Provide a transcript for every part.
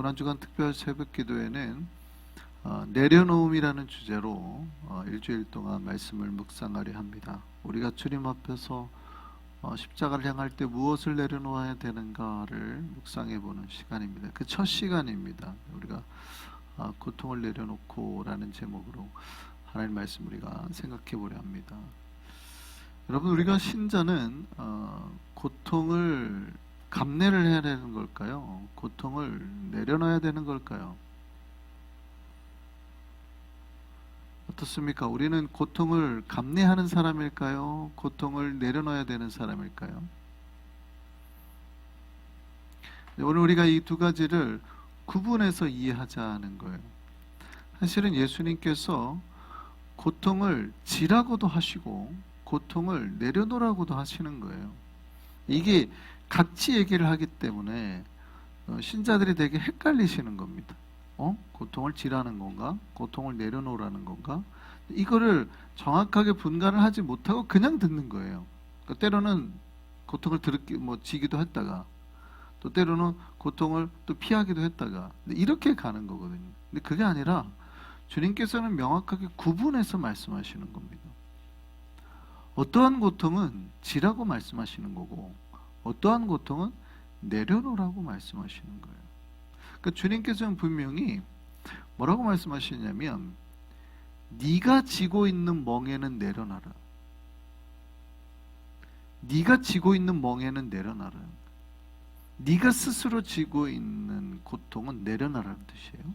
고난주간 특별 새벽기도회는 내려놓음이라는 주제로 일주일 동안 말씀을 묵상하려 합니다. 우리가 주님 앞에서 십자가를 향할 때 무엇을 내려놓아야 되는가를 묵상해보는 시간입니다. 그 첫 시간입니다. 우리가 고통을 내려놓고라는 제목으로 하나님 말씀 우리가 생각해보려 합니다. 여러분, 우리가 신자는 고통을 감내를 해야 되는 걸까요? 고통을 내려놔야 되는 걸까요? 어떻습니까? 우리는 고통을 감내하는 사람일까요? 고통을 내려놔야 되는 사람일까요? 오늘 우리가 이 두 가지를 구분해서 이해하자는 거예요. 사실은 예수님께서 고통을 지라고도 하시고 고통을 내려놓으라고도 하시는 거예요. 이게 같이 얘기를 하기 때문에 신자들이 되게 헷갈리시는 겁니다. 고통을 지라는 건가? 고통을 내려놓으라는 건가? 이거를 정확하게 분간을 하지 못하고 그냥 듣는 거예요. 그러니까 때로는 고통을 지기도 했다가 또 때로는 고통을 또 피하기도 했다가 이렇게 가는 거거든요. 근데 그게 아니라 주님께서는 명확하게 구분해서 말씀하시는 겁니다. 어떠한 고통은 지라고 말씀하시는 거고 어떠한 고통은 내려놓으라고 말씀하시는 거예요. 그러니까 주님께서는 분명히 뭐라고 말씀하시냐면 네가 지고 있는 멍에는 내려놔라. 네가 지고 있는 멍에는 내려놔라. 네가 스스로 지고 있는 고통은 내려놔라는 뜻이에요.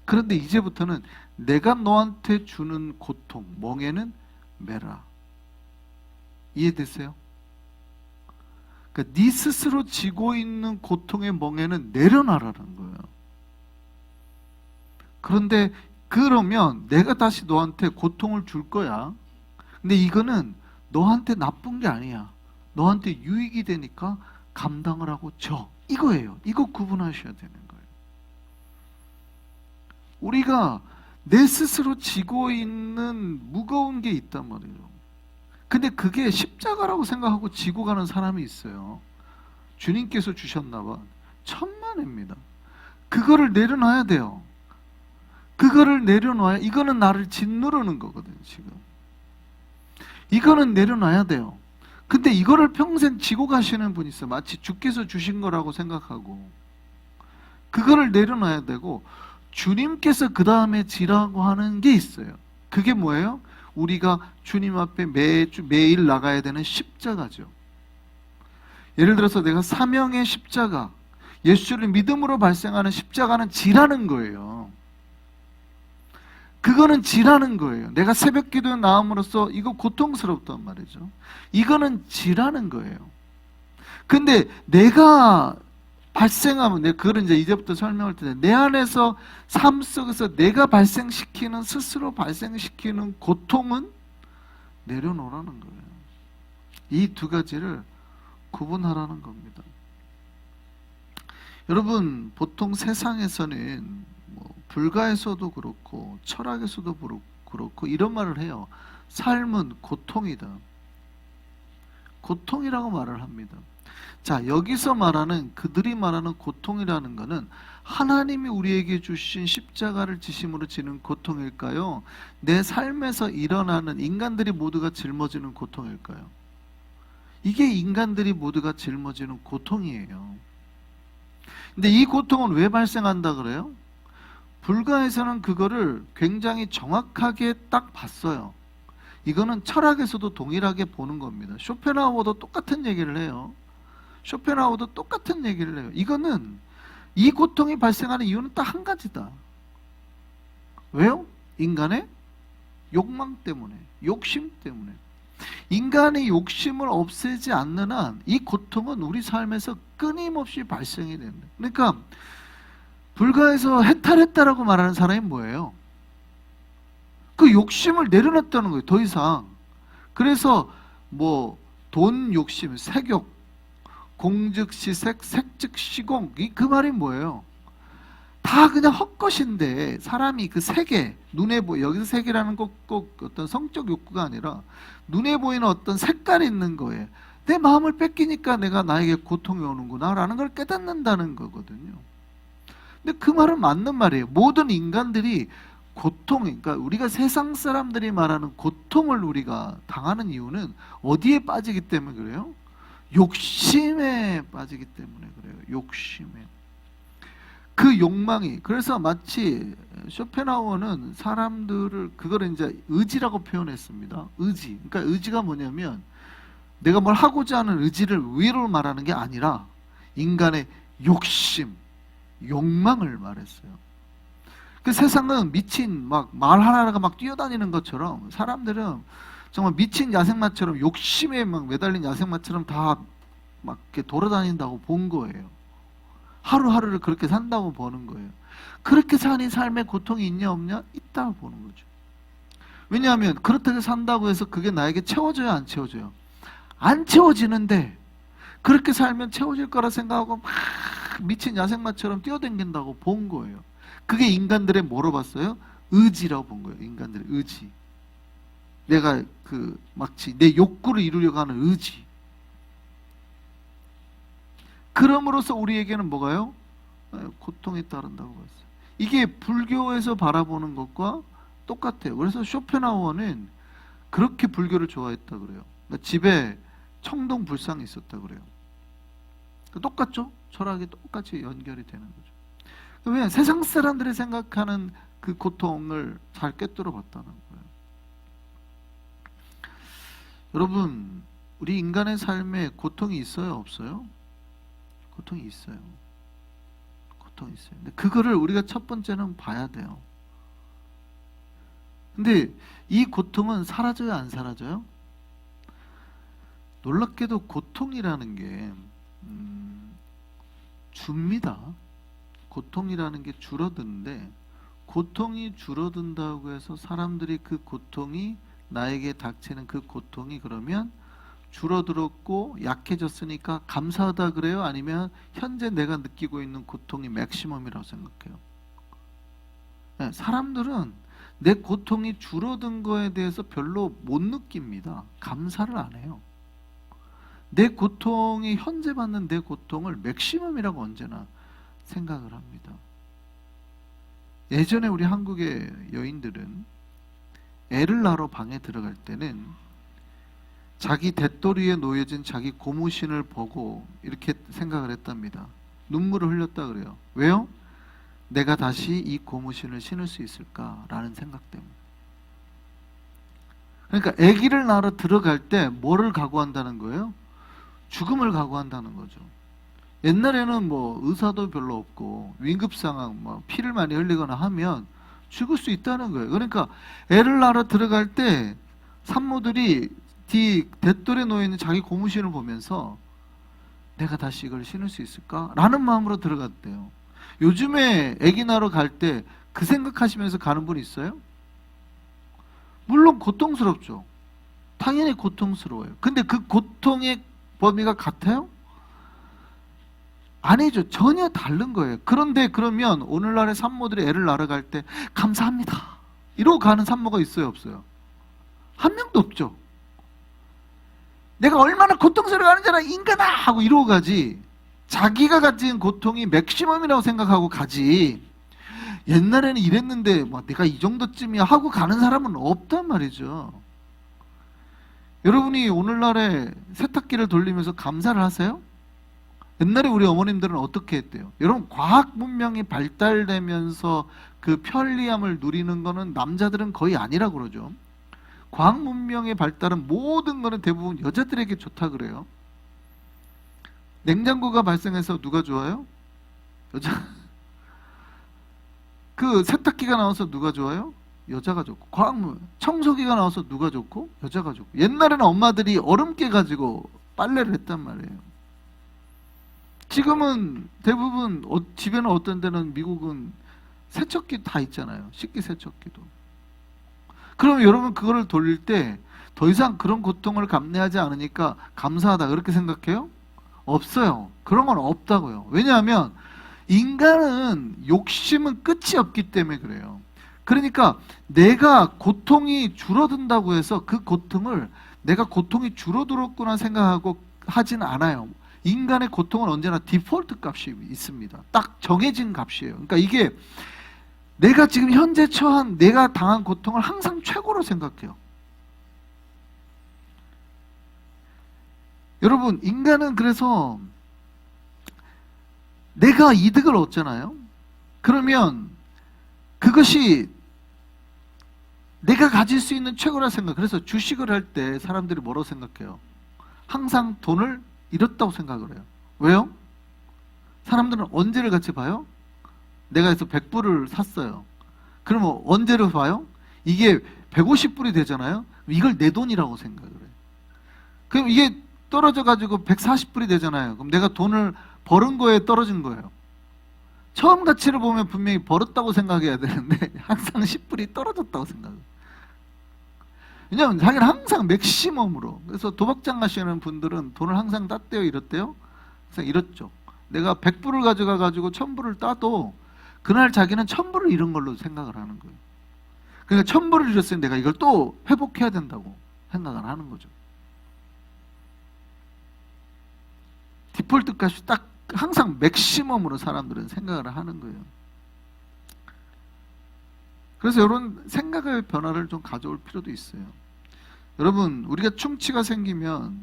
그런데 이제부터는 내가 너한테 주는 고통, 멍에는 매라. 이해되세요? 그러니까 네 스스로 지고 있는 고통의 멍에는 내려놔라는 거예요. 그런데 그러면 내가 다시 너한테 고통을 줄 거야. 근데 이거는 너한테 나쁜 게 아니야. 너한테 유익이 되니까 감당을 하고 줘. 이거예요. 이거 구분하셔야 되는 거예요. 우리가 내 스스로 지고 있는 무거운 게 있단 말이에요. 근데 그게 십자가라고 생각하고 지고 가는 사람이 있어요. 주님께서 주셨나 봐. 천만입니다. 그거를 내려놔야 돼요. 그거를 내려놔야, 이거는 나를 짓누르는 거거든요, 지금. 이거는 내려놔야 돼요. 근데 이거를 평생 지고 가시는 분이 있어요. 마치 주께서 주신 거라고 생각하고. 그거를 내려놔야 되고, 주님께서 그 다음에 지라고 하는 게 있어요. 그게 뭐예요? 우리가 주님 앞에 매일 나가야 되는 십자가죠. 예를 들어서 내가 사명의 십자가, 예수를 믿음으로 발생하는 십자가는 지라는 거예요. 그거는 지라는 거예요. 내가 새벽 기도에 나옴으로써 이거 고통스럽단 말이죠. 이거는 지라는 거예요. 근데 내가 발생하면, 그걸 이제부터 설명할 텐데, 내 안에서 삶 속에서 내가 발생시키는, 스스로 발생시키는 고통은 내려놓으라는 거예요. 이 두 가지를 구분하라는 겁니다. 여러분, 보통 세상에서는 불가에서도 그렇고 철학에서도 그렇고 이런 말을 해요. 삶은 고통이다. 고통이라고 말을 합니다. 자, 여기서 말하는, 그들이 말하는 고통이라는 것은 하나님이 우리에게 주신 십자가를 지심으로 지는 고통일까요? 내 삶에서 일어나는 인간들이 모두가 짊어지는 고통일까요? 이게 인간들이 모두가 짊어지는 고통이에요. 근데 이 고통은 왜 발생한다 그래요? 불가에서는 그거를 굉장히 정확하게 딱 봤어요. 이거는 철학에서도 동일하게 보는 겁니다. 쇼펜하우어도 똑같은 얘기를 해요. 쇼펜하우어도 똑같은 얘기를 해요. 이거는, 이 고통이 발생하는 이유는 딱 한 가지다. 왜요? 인간의 욕망 때문에, 욕심 때문에. 인간의 욕심을 없애지 않는 한 이 고통은 우리 삶에서 끊임없이 발생이 된다. 그러니까 불가에서 해탈했다라고 말하는 사람이 뭐예요? 그 욕심을 내려놨다는 거예요. 더 이상. 그래서 돈 욕심, 색욕, 공즉시색, 색즉시공, 그 말이 뭐예요? 다 그냥 헛것인데, 사람이 그 세계, 눈에 여기서 세계라는 건 꼭 어떤 성적 욕구가 아니라 눈에 보이는 어떤 색깔이 있는 거예요. 내 마음을 뺏기니까 나에게 고통이 오는구나 라는 걸 깨닫는다는 거거든요. 근데 그 말은 맞는 말이에요. 모든 인간들이 고통, 그러니까 우리가 세상 사람들이 말하는 고통을 우리가 당하는 이유는 어디에 빠지기 때문에 그래요? 욕심에 빠지기 때문에 그래요. 욕심에. 그 욕망이, 그래서 마치 쇼펜하우어는 사람들을 그걸 이제 의지라고 표현했습니다. 의지. 그러니까 의지가 뭐냐면 내가 뭘 하고자 하는 의지를 위로 말하는 게 아니라 인간의 욕심, 욕망을 말했어요. 그 세상은 미친 막 말 하나가 막 뛰어다니는 것처럼 사람들은 정말 미친 야생마처럼 욕심에 막 매달린 야생마처럼 다 막 이렇게 돌아다닌다고 본 거예요. 하루하루를 그렇게 산다고 보는 거예요. 그렇게 사는 삶에 고통이 있냐 없냐? 있다고 보는 거죠. 왜냐하면 그렇게 산다고 해서 그게 나에게 채워져요, 안 채워져요? 안 채워지는데 그렇게 살면 채워질 거라 생각하고 막 미친 야생마처럼 뛰어댕긴다고 본 거예요. 그게 인간들의 뭐로 봤어요? 의지라고 본 거예요. 인간들의 의지. 내가 그 마치 내 욕구를 이루려고 하는 의지. 그럼으로써 우리에게는 뭐가요? 고통이 따른다고 봤어요. 이게 불교에서 바라보는 것과 똑같아요. 그래서 쇼펜하우어는 그렇게 불교를 좋아했다 그래요. 그러니까 집에 청동불상이 있었다 그래요. 똑같죠? 철학이 똑같이 연결이 되는 거죠. 왜? 세상 사람들이 생각하는 그 고통을 잘 꿰뚫어 봤다는 거예요. 여러분, 우리 인간의 삶에 고통이 있어요? 없어요? 고통이 있어요. 고통이 있어요. 근데 그거를 우리가 첫 번째는 봐야 돼요. 근데 이 고통은 사라져요, 안 사라져요? 놀랍게도 고통이라는 게 줍니다. 고통이라는 게 줄어드는데 고통이 줄어든다고 해서 사람들이 그 고통이 나에게 닥치는 그 고통이 그러면 줄어들었고 약해졌으니까 감사하다 그래요? 아니면 현재 내가 느끼고 있는 고통이 맥시멈이라고 생각해요? 네, 사람들은 내 고통이 줄어든 거에 대해서 별로 못 느낍니다. 감사를 안 해요. 내 고통이 현재 받는 내 고통을 맥시멈이라고 언제나 생각을 합니다. 예전에 우리 한국의 여인들은 애를 낳으러 방에 들어갈 때는 자기 대또리에 놓여진 자기 고무신을 보고 이렇게 생각을 했답니다. 눈물을 흘렸다 그래요. 왜요? 내가 다시 이 고무신을 신을 수 있을까라는 생각 때문에. 그러니까 아기를 낳으러 들어갈 때 뭐를 각오한다는 거예요? 죽음을 각오한다는 거죠. 옛날에는 뭐 의사도 별로 없고 위급 상황, 뭐 피를 많이 흘리거나 하면 죽을 수 있다는 거예요. 그러니까 애를 낳으러 들어갈 때 산모들이 대똘에 놓여 있는 자기 고무신을 보면서 내가 다시 이걸 신을 수 있을까? 라는 마음으로 들어갔대요. 요즘에 아기 낳으러 갈 때 그 생각하시면서 가는 분 있어요? 물론 고통스럽죠. 당연히 고통스러워요. 근데 그 고통의 범위가 같아요? 아니죠. 전혀 다른 거예요. 그런데 그러면 오늘날의 산모들이 애를 낳으러 갈 때 감사합니다 이러고 가는 산모가 있어요, 없어요? 한 명도 없죠. 내가 얼마나 고통스러워하는지 알아, 인간아! 하고 이러고 가지. 자기가 가진 고통이 맥시멈이라고 생각하고 가지. 옛날에는 이랬는데 뭐 내가 이 정도쯤이야 하고 가는 사람은 없단 말이죠. 여러분이 오늘날에 세탁기를 돌리면서 감사를 하세요? 옛날에 우리 어머님들은 어떻게 했대요? 여러분, 과학 문명이 발달되면서 그 편리함을 누리는 거는 남자들은 거의 아니라고 그러죠. 과학 문명의 발달은 모든 거는 대부분 여자들에게 좋다 그래요. 냉장고가 발생해서 누가 좋아요? 여자. 그 세탁기가 나와서 누가 좋아요? 여자가 좋고. 과학 문명. 청소기가 나와서 누가 좋고? 여자가 좋고. 옛날에는 엄마들이 얼음 깨가지고 빨래를 했단 말이에요. 지금은 대부분 집에는 어떤 데는 미국은 세척기 다 있잖아요. 식기세척기도. 그럼 여러분 그거를 돌릴 때 더 이상 그런 고통을 감내하지 않으니까 감사하다 그렇게 생각해요? 없어요. 그런 건 없다고요. 왜냐하면 인간은 욕심은 끝이 없기 때문에 그래요. 그러니까 내가 고통이 줄어든다고 해서 그 고통을 내가 고통이 줄어들었구나 생각하고 하진 않아요. 인간의 고통은 언제나 디폴트 값이 있습니다. 딱 정해진 값이에요. 그러니까 이게 내가 지금 현재 처한 내가 당한 고통을 항상 최고로 생각해요. 여러분, 인간은 그래서 내가 이득을 얻잖아요. 그러면 그것이 내가 가질 수 있는 최고라 생각. 그래서 주식을 할 때 사람들이 뭐라고 생각해요? 항상 돈을 잃었다고 생각을 해요. 왜요? 사람들은 언제를 같이 봐요? 내가 해서 100불을 샀어요. 그러면 언제를 봐요? 이게 150불이 되잖아요. 이걸 내 돈이라고 생각을 해요. 그럼 이게 떨어져 가지고 140불이 되잖아요. 그럼 내가 돈을 벌은 거에 떨어진 거예요. 처음 가치를 보면 분명히 벌었다고 생각해야 되는데 항상 10불이 떨어졌다고 생각해요. 왜냐하면 자기는 항상 맥시멈으로. 그래서 도박장 가시는 분들은 돈을 항상 땄대요, 잃었대요? 항상 잃었죠. 내가 100불을 가져가 가지고 1000불을 따도 그날 자기는 1000불을 잃은 걸로 생각을 하는 거예요. 그러니까 1000불을 잃었으니 내가 이걸 또 회복해야 된다고 생각을 하는 거죠. 디폴트 값이 딱 항상 맥시멈으로 사람들은 생각을 하는 거예요. 그래서 이런 생각의 변화를 좀 가져올 필요도 있어요. 여러분, 우리가 충치가 생기면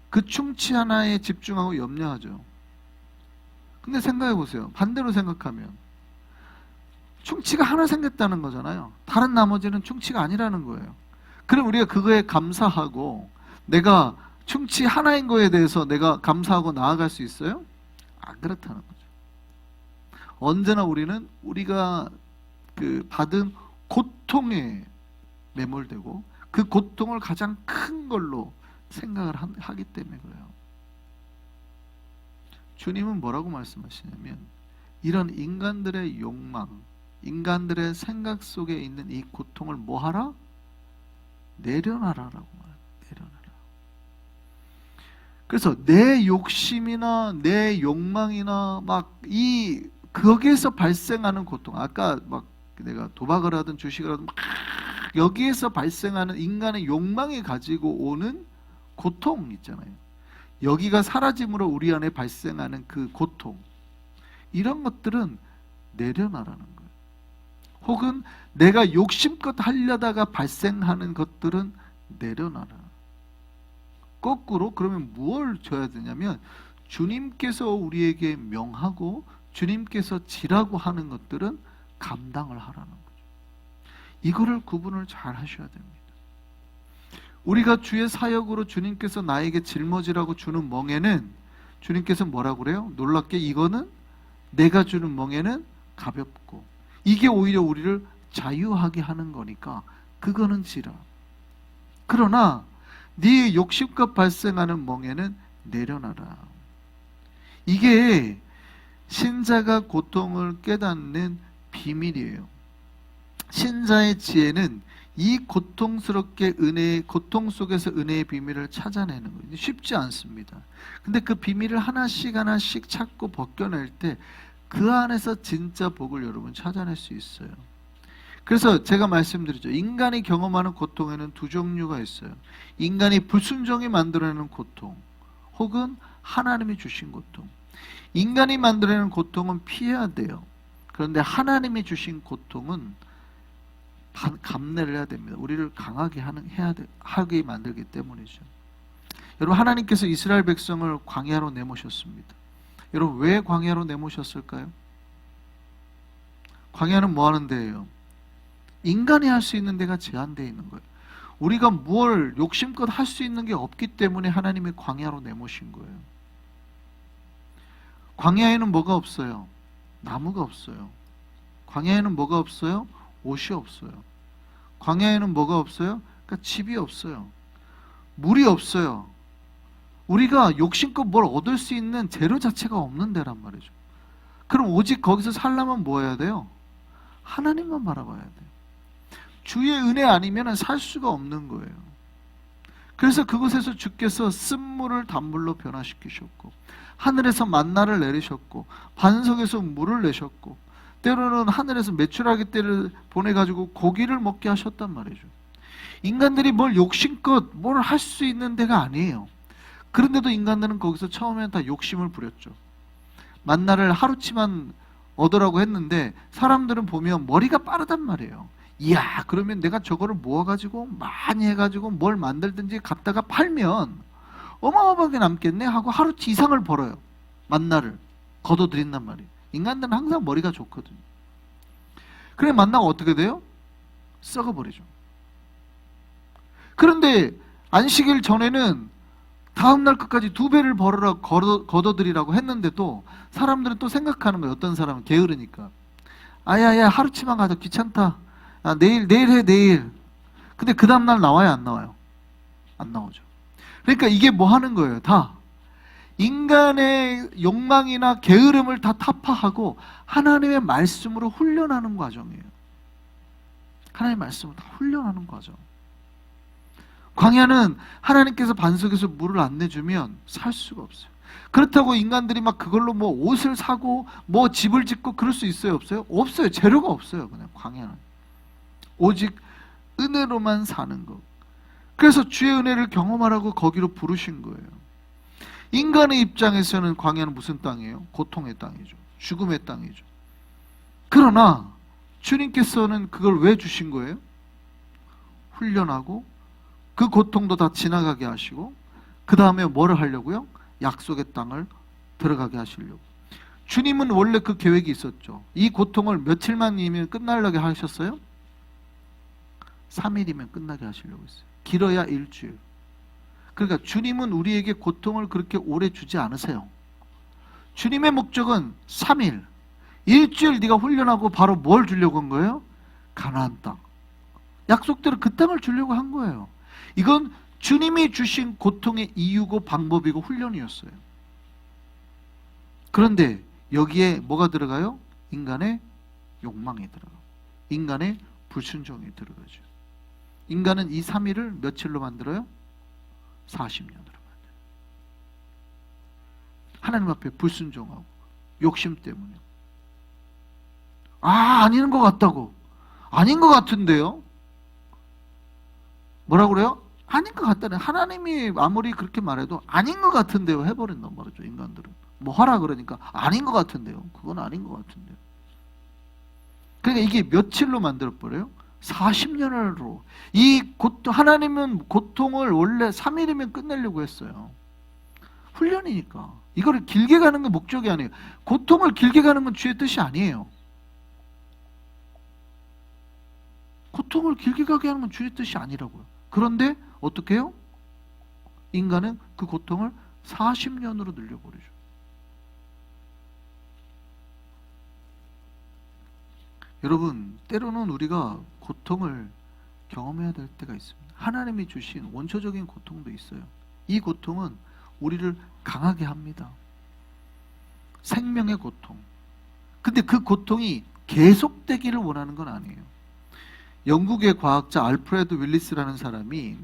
그 충치 하나에 집중하고 염려하죠. 근데 생각해 보세요. 반대로 생각하면 충치가 하나 생겼다는 거잖아요. 다른 나머지는 충치가 아니라는 거예요. 그럼 우리가 그거에 감사하고 내가 충치 하나인 거에 대해서 내가 감사하고 나아갈 수 있어요? 안 그렇다는 거죠. 언제나 우리는 우리가 그 받은 고통에 매몰되고 그 고통을 가장 큰 걸로 생각을 하기 때문에 그래요. 주님은 뭐라고 말씀하시냐면 이런 인간들의 욕망, 인간들의 생각 속에 있는 이 고통을 뭐하라? 내려놔라라고 말해요. 내려놔라. 그래서 내 욕심이나 내 욕망이나 막 거기에서 발생하는 고통, 아까 막 내가 도박을 하든 주식을 하든 막 여기에서 발생하는 인간의 욕망이 가지고 오는 고통 있잖아요. 여기가 사라짐으로 우리 안에 발생하는 그 고통, 이런 것들은 내려놔라는 거예요. 혹은 내가 욕심껏 하려다가 발생하는 것들은 내려놔라. 거꾸로 그러면 무엇을 줘야 되냐면 주님께서 우리에게 명하고 주님께서 지라고 하는 것들은 감당을 하라는 거죠. 이거를 구분을 잘 하셔야 됩니다. 우리가 주의 사역으로 주님께서 나에게 짊어지라고 주는 멍에는 주님께서 뭐라고 그래요? 놀랍게 이거는 내가 주는 멍에는 가볍고 이게 오히려 우리를 자유하게 하는 거니까 그거는 지라. 그러나 네 욕심껏 발생하는 멍에는 내려놔라. 이게 신자가 고통을 깨닫는 비밀이에요. 신자의 지혜는 이 고통스럽게 고통 속에서 은혜의 비밀을 찾아내는 거예요. 쉽지 않습니다. 근데 그 비밀을 하나씩 하나씩 찾고 벗겨낼 때 그 안에서 진짜 복을 여러분 찾아낼 수 있어요. 그래서 제가 말씀드리죠. 인간이 경험하는 고통에는 두 종류가 있어요. 인간이 불순종이 만들어내는 고통, 혹은 하나님이 주신 고통. 인간이 만들어내는 고통은 피해야 돼요. 그런데 하나님이 주신 고통은 감내를 해야 됩니다. 우리를 강하게 하게 만들기 때문이죠. 여러분, 하나님께서 이스라엘 백성을 광야로 내모셨습니다. 여러분, 왜 광야로 내모셨을까요? 광야는 뭐 하는 데예요? 인간이 할 수 있는 데가 제한되어 있는 거예요. 우리가 뭘 욕심껏 할 수 있는 게 없기 때문에 하나님이 광야로 내모신 거예요. 광야에는 뭐가 없어요? 나무가 없어요. 광야에는 뭐가 없어요? 옷이 없어요. 광야에는 뭐가 없어요? 그러니까 집이 없어요. 물이 없어요. 우리가 욕심껏 뭘 얻을 수 있는 재료 자체가 없는 데란 말이죠. 그럼 오직 거기서 살려면 뭐 해야 돼요? 하나님만 바라봐야 돼요. 주의 은혜 아니면 살 수가 없는 거예요. 그래서 그곳에서 주께서 쓴물을 단물로 변화시키셨고 하늘에서 만나를 내리셨고 반석에서 물을 내셨고 때로는 하늘에서 메추라기 떼를 보내가지고 고기를 먹게 하셨단 말이죠. 인간들이 뭘 욕심껏 뭘 할 수 있는 데가 아니에요. 그런데도 인간들은 거기서 처음엔 다 욕심을 부렸죠. 만나를 하루치만 얻으라고 했는데 사람들은 보면 머리가 빠르단 말이에요. 이야, 그러면 내가 저거를 모아가지고 많이 해가지고 뭘 만들든지 갖다가 팔면 어마어마하게 남겠네 하고 하루치 이상을 벌어요. 만나를 거둬들인단 말이에요. 인간들은 항상 머리가 좋거든요. 그래 만나가 어떻게 돼요? 썩어버리죠. 그런데 안식일 전에는 다음날 끝까지 2배를 벌어라 거둬들이라고 했는데도 사람들은 또 생각하는 거예요. 어떤 사람은 게으르니까. 아야야, 하루치만 가자, 귀찮다. 아, 내일 해, 내일. 근데 그 다음날 나와요, 안 나와요? 안 나오죠. 그러니까 이게 뭐 하는 거예요? 다 인간의 욕망이나 게으름을 다 타파하고 하나님의 말씀으로 훈련하는 과정이에요. 하나님의 말씀을 다 훈련하는 과정. 광야는 하나님께서 반석에서 물을 안 내주면 살 수가 없어요. 그렇다고 인간들이 막 그걸로 뭐 옷을 사고 뭐 집을 짓고 그럴 수 있어요, 없어요? 없어요. 재료가 없어요. 그냥 광야는 오직 은혜로만 사는 것. 그래서 주의 은혜를 경험하라고 거기로 부르신 거예요. 인간의 입장에서는 광야는 무슨 땅이에요? 고통의 땅이죠. 죽음의 땅이죠. 그러나 주님께서는 그걸 왜 주신 거예요? 훈련하고 그 고통도 다 지나가게 하시고 그 다음에 뭐를 하려고요? 약속의 땅을 들어가게 하시려고. 주님은 원래 그 계획이 있었죠. 이 고통을 며칠만이면 끝나려게 하셨어요? 3일이면 끝나게 하시려고 했어요. 길어야 일주일. 그러니까 주님은 우리에게 고통을 그렇게 오래 주지 않으세요. 주님의 목적은 3일, 일주일 네가 훈련하고 바로 뭘 주려고 한 거예요? 가나안 땅. 약속대로 그 땅을 주려고 한 거예요. 이건 주님이 주신 고통의 이유고 방법이고 훈련이었어요. 그런데 여기에 뭐가 들어가요? 인간의 욕망이 들어가요. 인간의 불순종이 들어가죠. 인간은 이 3일을 며칠로 만들어요? 40년으로 만들어요. 하나님 앞에 불순종하고 욕심 때문에. 아닌 것 같다고. 아닌 것 같은데요? 뭐라고 그래요? 아닌 것 같다네. 하나님이 아무리 그렇게 말해도 아닌 것 같은데요 해버린단 말이죠. 인간들은 뭐 하라 그러니까 아닌 것 같은데요. 그건 아닌 것 같은데요. 그러니까 이게 며칠로 만들어버려요? 40년으로. 하나님은 고통을 원래 3일이면 끝내려고 했어요. 훈련이니까. 이거를 길게 가는 건 목적이 아니에요. 고통을 길게 가는 건 주의 뜻이 아니에요. 고통을 길게 가게 하는 건 주의 뜻이 아니라고요. 그런데 어떻게 해요? 인간은 그 고통을 40년으로 늘려버리죠. 여러분, 때로는 우리가 고통을 경험해야 될 때가 있습니다. 하나님이 주신 원초적인 고통도 있어요. 이 고통은 우리를 강하게 합니다. 생명의 고통. 근데 그 고통이 계속되기를 원하는 건 아니에요. 영국의 과학자 알프레드 윌리스라는 사람이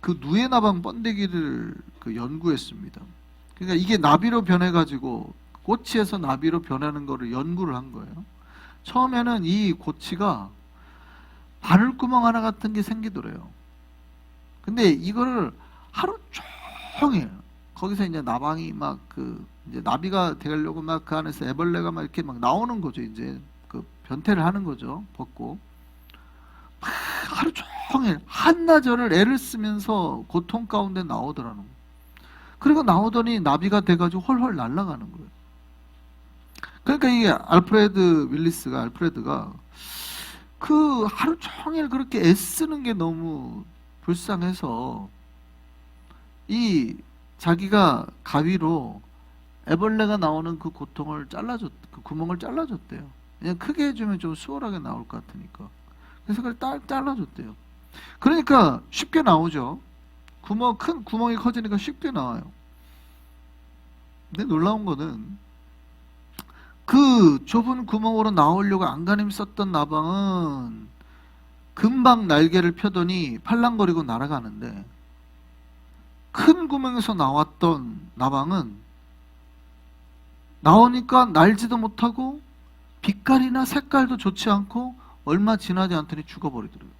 그 누에나방 번데기를 연구했습니다. 그러니까 이게 나비로 변해가지고 꼬치에서 나비로 변하는 거를 연구를 한 거예요. 처음에는 이 고치가 바늘구멍 하나 같은 게 생기더래요. 근데 이거를 하루 종일 거기서 이제 나방이 이제 나비가 되려고 막 그 안에서 애벌레가 막 이렇게 막 나오는 거죠. 이제 그 변태를 하는 거죠. 벗고. 하루 종일 한나절을 애를 쓰면서 고통 가운데 나오더라는 거예요. 그리고 나오더니 나비가 돼가지고 헐헐 날아가는 거예요. 그러니까 이게 알프레드가 그 하루 종일 그렇게 애쓰는 게 너무 불쌍해서 자기가 가위로 애벌레가 나오는 그 고통을 그 구멍을 잘라줬대요. 그냥 크게 해주면 좀 수월하게 나올 것 같으니까. 그래서 그걸 잘라줬대요. 그러니까 쉽게 나오죠. 큰 구멍이 커지니까 쉽게 나와요. 근데 놀라운 거는 그 좁은 구멍으로 나오려고 안간힘 썼던 나방은 금방 날개를 펴더니 팔랑거리고 날아가는데 큰 구멍에서 나왔던 나방은 나오니까 날지도 못하고 빛깔이나 색깔도 좋지 않고 얼마 지나지 않더니 죽어버리더라고요.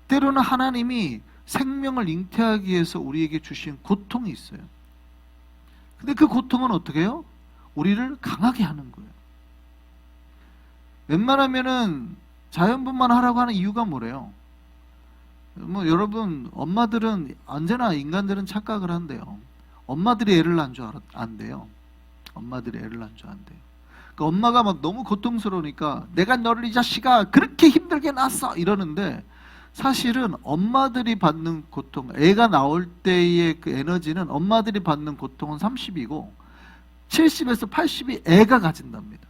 때로는 하나님이 생명을 잉태하기 위해서 우리에게 주신 고통이 있어요. 근데 그 고통은 어떻게 해요? 우리를 강하게 하는 거예요. 웬만하면은 자연분만 하라고 하는 이유가 뭐래요? 뭐 여러분, 엄마들은 언제나 인간들은 착각을 한대요. 엄마들이 애를 낳은 줄 안돼요. 엄마들이 애를 낳은 줄 안돼요. 그러니까 엄마가 막 너무 고통스러우니까 내가 너를 이 자식아 그렇게 힘들게 낳았어 이러는데, 사실은 엄마들이 받는 고통, 애가 나올 때의 그 에너지는 엄마들이 받는 고통은 30이고 70에서 80이 애가 가진답니다.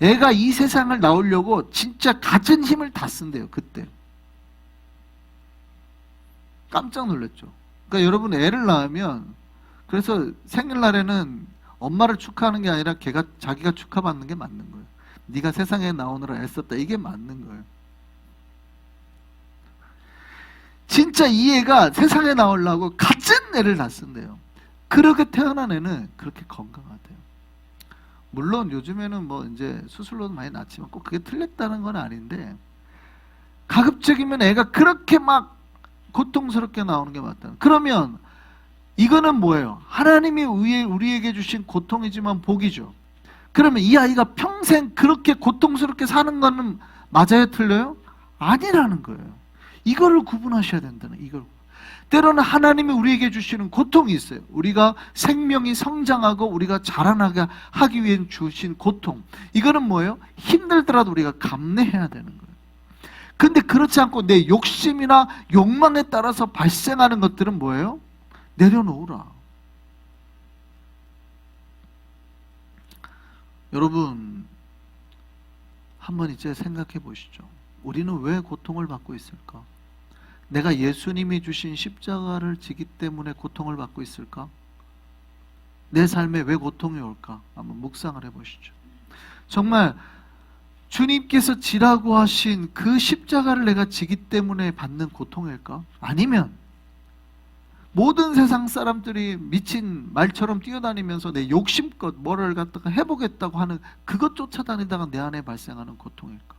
애가 이 세상을 나오려고 진짜 가진 힘을 다 쓴대요. 그때 깜짝 놀랐죠. 그러니까 여러분, 애를 낳으면, 그래서 생일날에는 엄마를 축하하는 게 아니라 자기가 축하받는 게 맞는 거예요. 네가 세상에 나오느라 애썼다, 이게 맞는 거예요. 진짜 이 애가 세상에 나오려고 가진 애를 낳습니다. 그렇게 태어난 애는 그렇게 건강하대요. 물론 요즘에는 뭐 이제 수술로도 많이 낳지만 꼭 그게 틀렸다는 건 아닌데, 가급적이면 애가 그렇게 막 고통스럽게 나오는 게 맞다. 그러면 이거는 뭐예요? 하나님이 우리에게 주신 고통이지만 복이죠. 그러면 이 아이가 평생 그렇게 고통스럽게 사는 거는 맞아요, 틀려요? 아니라는 거예요. 이거를 구분하셔야 된다는, 이걸. 때로는 하나님이 우리에게 주시는 고통이 있어요. 우리가 생명이 성장하고 우리가 자라나게 하기 위해 주신 고통. 이거는 뭐예요? 힘들더라도 우리가 감내해야 되는 거예요. 근데 그렇지 않고 내 욕심이나 욕망에 따라서 발생하는 것들은 뭐예요? 내려놓으라. 여러분, 한번 이제 생각해 보시죠. 우리는 왜 고통을 받고 있을까? 내가 예수님이 주신 십자가를 지기 때문에 고통을 받고 있을까? 내 삶에 왜 고통이 올까? 한번 묵상을 해보시죠. 정말 주님께서 지라고 하신 그 십자가를 내가 지기 때문에 받는 고통일까? 아니면 모든 세상 사람들이 미친 말처럼 뛰어다니면서 내 욕심껏 뭐를 갖다가 해보겠다고 하는 그것 쫓아다니다가 내 안에 발생하는 고통일까?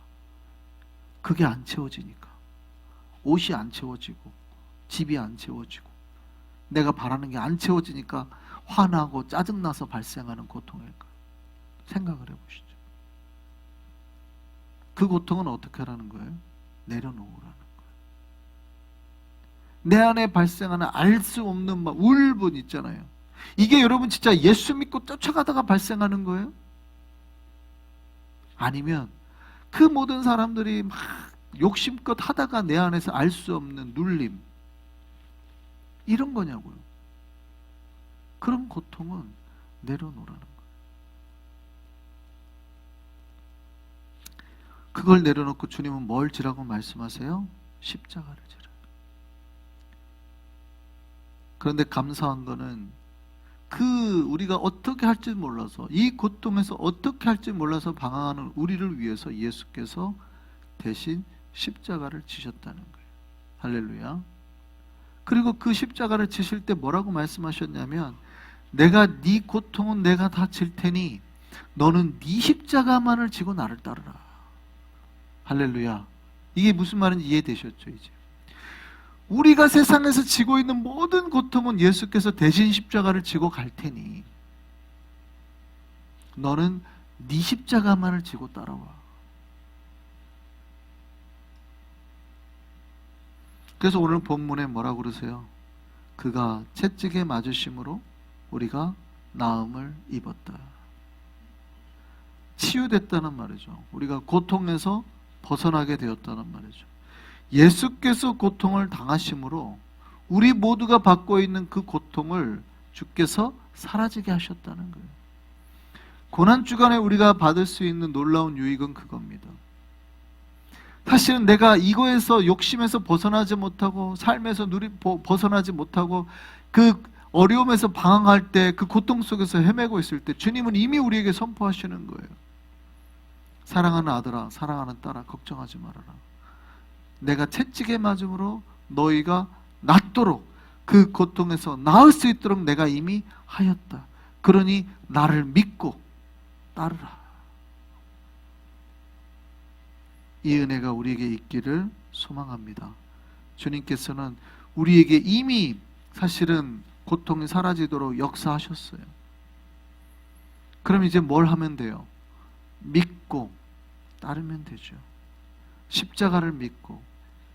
그게 안 채워지니까, 옷이 안 채워지고 집이 안 채워지고 내가 바라는 게 안 채워지니까 화나고 짜증나서 발생하는 고통일까? 생각을 해보시죠. 그 고통은 어떻게 하라는 거예요? 내려놓으라는 거예요. 내 안에 발생하는 알 수 없는 막 울분 있잖아요. 이게 여러분 진짜 예수 믿고 쫓아가다가 발생하는 거예요? 아니면 그 모든 사람들이 막 욕심껏 하다가 내 안에서 알 수 없는 눌림, 이런 거냐고요. 그런 고통은 내려놓으라는 거예요. 그걸 내려놓고 주님은 뭘 지라고 말씀하세요? 십자가를 지라. 그런데 감사한 거는 우리가 어떻게 할지 몰라서, 이 고통에서 어떻게 할지 몰라서 방황하는 우리를 위해서 예수께서 대신 십자가를 지셨다는 거예요. 할렐루야. 그리고 그 십자가를 지실 때 뭐라고 말씀하셨냐면, 내가 네 고통은 내가 다 질 테니 너는 네 십자가만을 지고 나를 따르라. 할렐루야. 이게 무슨 말인지 이해되셨죠? 이제 우리가 세상에서 지고 있는 모든 고통은 예수께서 대신 십자가를 지고 갈 테니 너는 네 십자가만을 지고 따라와. 그래서 오늘 본문에 뭐라고 그러세요? 그가 채찍에 맞으심으로 우리가 나음을 입었다. 치유됐다는 말이죠. 우리가 고통에서 벗어나게 되었다는 말이죠. 예수께서 고통을 당하심으로 우리 모두가 받고 있는 그 고통을 주께서 사라지게 하셨다는 거예요. 고난주간에 우리가 받을 수 있는 놀라운 유익은 그겁니다. 사실은 내가 이거에서 욕심에서 벗어나지 못하고 삶에서 벗어나지 못하고 그 어려움에서 방황할 때, 그 고통 속에서 헤매고 있을 때 주님은 이미 우리에게 선포하시는 거예요. 사랑하는 아들아, 사랑하는 딸아, 걱정하지 말아라. 내가 채찍에 맞음으로 너희가 낫도록, 그 고통에서 나을 수 있도록 내가 이미 하였다. 그러니 나를 믿고 따르라. 이 은혜가 우리에게 있기를 소망합니다. 주님께서는 우리에게 이미 사실은 고통이 사라지도록 역사하셨어요. 그럼 이제 뭘 하면 돼요? 믿고 따르면 되죠. 십자가를 믿고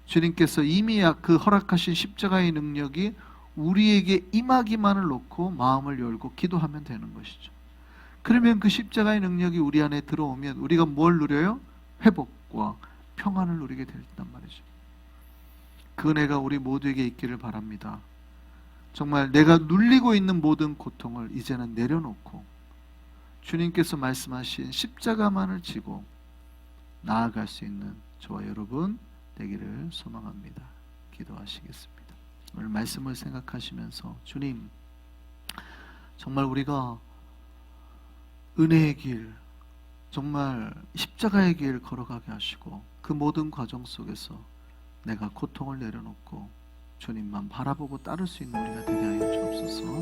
주님께서 이미 그 허락하신 십자가의 능력이 우리에게 임하기만을 놓고 마음을 열고 기도하면 되는 것이죠. 그러면 그 십자가의 능력이 우리 안에 들어오면 우리가 뭘 누려요? 회복과 평안을 누리게 된단 말이죠. 그 은혜가 우리 모두에게 있기를 바랍니다. 정말 내가 눌리고 있는 모든 고통을 이제는 내려놓고 주님께서 말씀하신 십자가만을 지고 나아갈 수 있는 저와 여러분 되기를 소망합니다. 기도하시겠습니다. 오늘 말씀을 생각하시면서 주님, 정말 우리가 은혜의 길, 정말 십자가의 길 걸어가게 하시고 그 모든 과정 속에서 내가 고통을 내려놓고 주님만 바라보고 따를 수 있는 우리가 되게 하여 주옵소서.